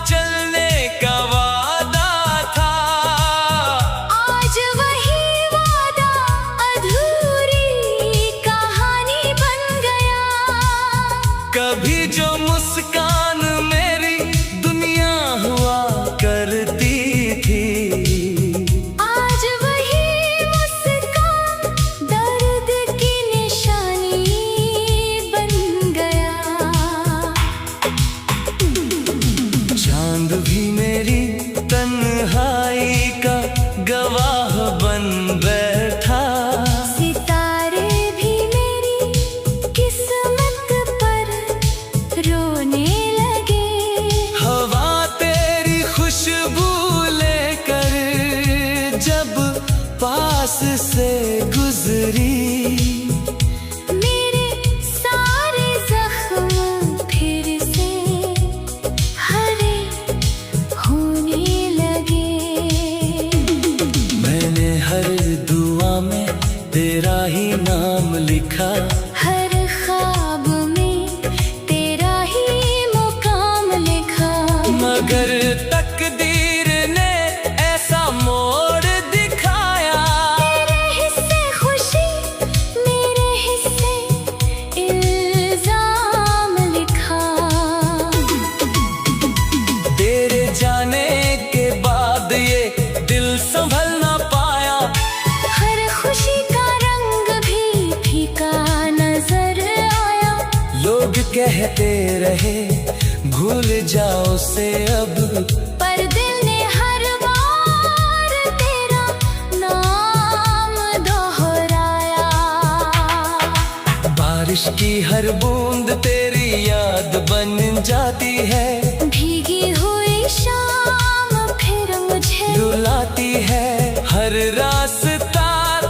चलने का वादा था। आज वही वादा अधूरी कहानी बन गया। कभी जो मुस्कान मेरी दुनिया हुआ करती थी, आज वही मुस्कान दर्द की निशानी बन गया। चांद भी मेरी तन्हाई का गवाह बन बैठा। सितारे भी मेरी किस्मत पर रोने लगे। हवा तेरी खुशबू लेकर जब पास से गुजरी, मेरे सारे जख्म फिर से हरे होने लगे। मैंने हर दुआ में तेरा ही नाम लिखा। हर ख्वाब में तेरा ही मुकाम लिखा। मगर तकदीर ने ऐसा मोड़ दिखाया। तेरे हिस्से खुशी, मेरे हिस्से इल्जाम लिखा। तेरे जाने के बाद ये दिल संभल ना पाया। हर खुशी का रंग भी फीका नजर आया। लोग कहते रहे भूल जाओ से अब, पर दिल ने हर बार तेरा नाम दोहराया। बारिश की हर बूंद तेरी याद बन जाती है। भीगी हुई शाम फिर मुझे रुलाती है। हर रास्ता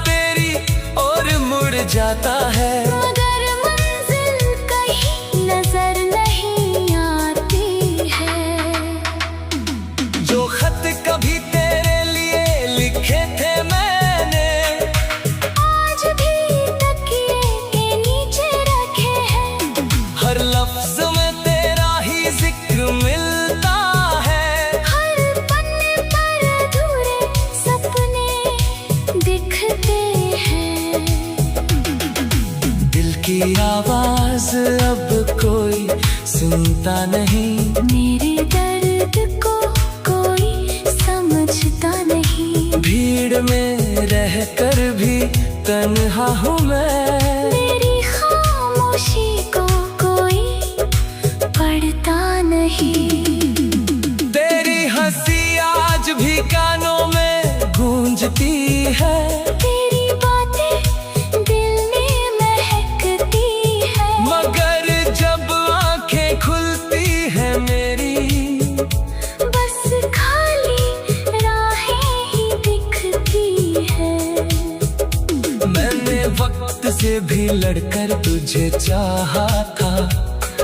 तेरी ओर मुड़ जाता है। मगर मंजिल कहीं नजर नहीं आती है। जो खत कभी तेरे लिए लिखे थे मैंने, आज भी तकिए के नीचे रखे हैं। हर लफ्ज में तेरा ही जिक्र मिलता है। हर पन्ने पर अधूरे सपने दिखते हैं। दिल की आवाज अब कोई सुनता नहीं। मेरे दर्द को कोई समझता नहीं। भीड़ में रहकर भी तन्हा हूँ मैं। मेरी खामोशी को कोई पढ़ता नहीं। तेरी हंसी आज भी कानों में गूंजती है। तेरी बातें दिल में महकती है। मगर जब आंखें खुलती है मेरी, बस खाली राहें ही दिखती है। मैंने वक्त से भी लड़कर तुझे चाहा था।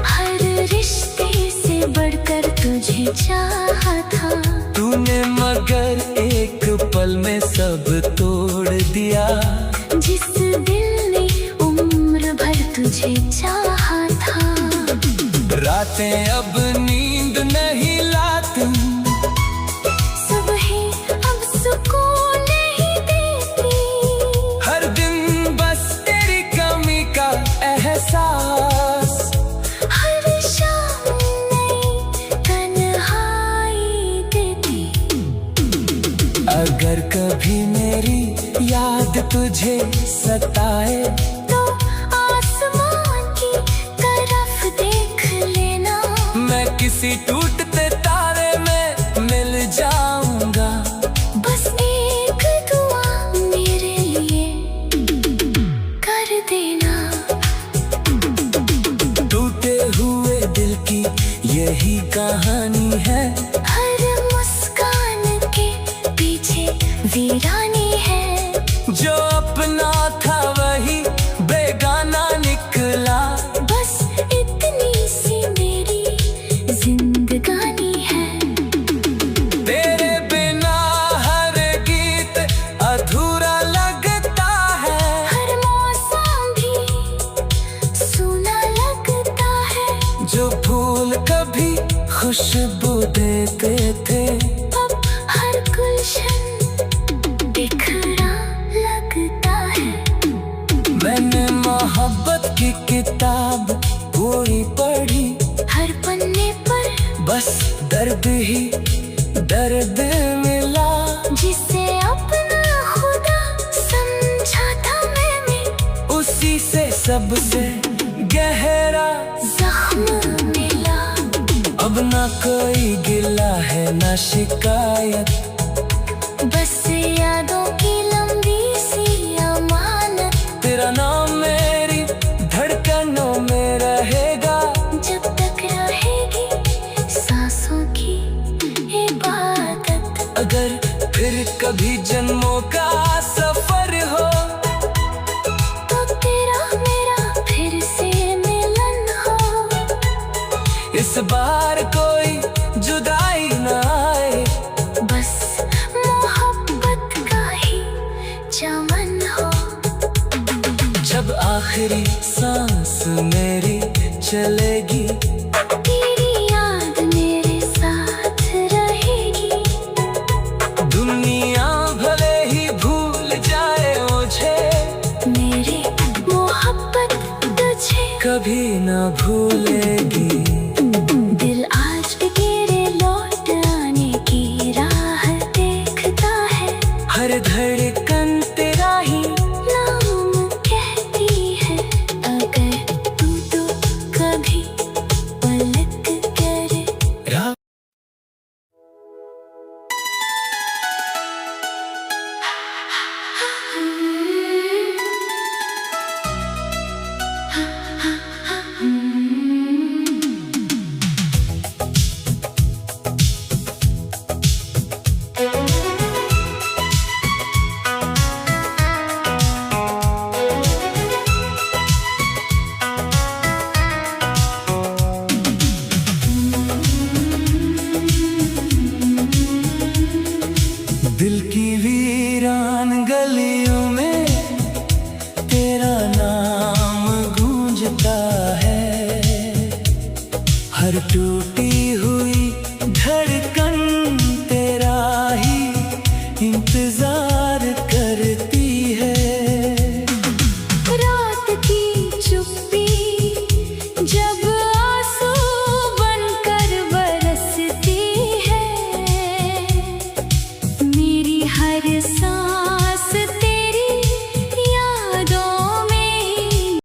हर रिश्ते से बढ़कर तुझे चाहा था। तूने मगर एक पल में सब तोड़ दिया। जिस दिल ने उम्र भर तुझे चाहा था। रातें अब नींद नहीं लाती। सुबह अब सुकून नहीं देती। हर दिन बस तेरी कमी का एहसास। हर शाम नई तन्हाई देती। अगर कभी मेरी याद तुझे सताए, तो आसमान की तरफ देख लेना। मैं किसी टूटते तारे में मिल जाऊंगा। बस एक दुआ मेरे लिए कर देना। टूटे हुए दिल की यही कहानी है। हर मुस्कान के पीछे वीरानी है। जो अपना था वही बेगाना निकला। बस इतनी सी मेरी जिंदगानी है। तेरे बिना हर गीत अधूरा लगता है। हर मौसम भी सूना लगता है। जो फूल कभी खुशबू देते थे, अब हर गुलशन बिखरा लगता है। मैंने मोहब्बत की किताब पूरी पढ़ी, हर पन्ने पर बस दर्द ही दर्द मिला। जिसे अपना खुदा समझा था मैंने, उसी से सबसे गहरा जख्म मिला। अब ना कोई गिला है ना शिकायत, बस यादों की लंबी सी अमानत। तेरा नाम मेरी धड़कनों में रहेगा, जब तक रहेगी सांसों की इबादत। अगर फिर कभी जन्मों का सफर हो, तो तेरा मेरा फिर से मिलन हो। इस बार कोई जुदाई न आए, बस मोहब्बत का ही चमन हो। जब आखिरी सांस मेरी चलेगी, तेरी याद मेरे साथ रहेगी। दुनिया भले ही भूल जाए मुझे, मेरी मोहब्बत तुझे कभी न भूलेगी। दिल आज भी तेरे लौट आने की राह देखता है। हर धड़कन तेरा ही नाम कहती है। अगर तू तो कभी पलक करे। रा- दिल की वीरान गलियों में तेरा नाम गूंजता है। हर टूटी हुई धड़कन तेरा ही इंतजार करती है। रात की चुप्पी जब आंसू बनकर बरसती है, मेरी हर सांस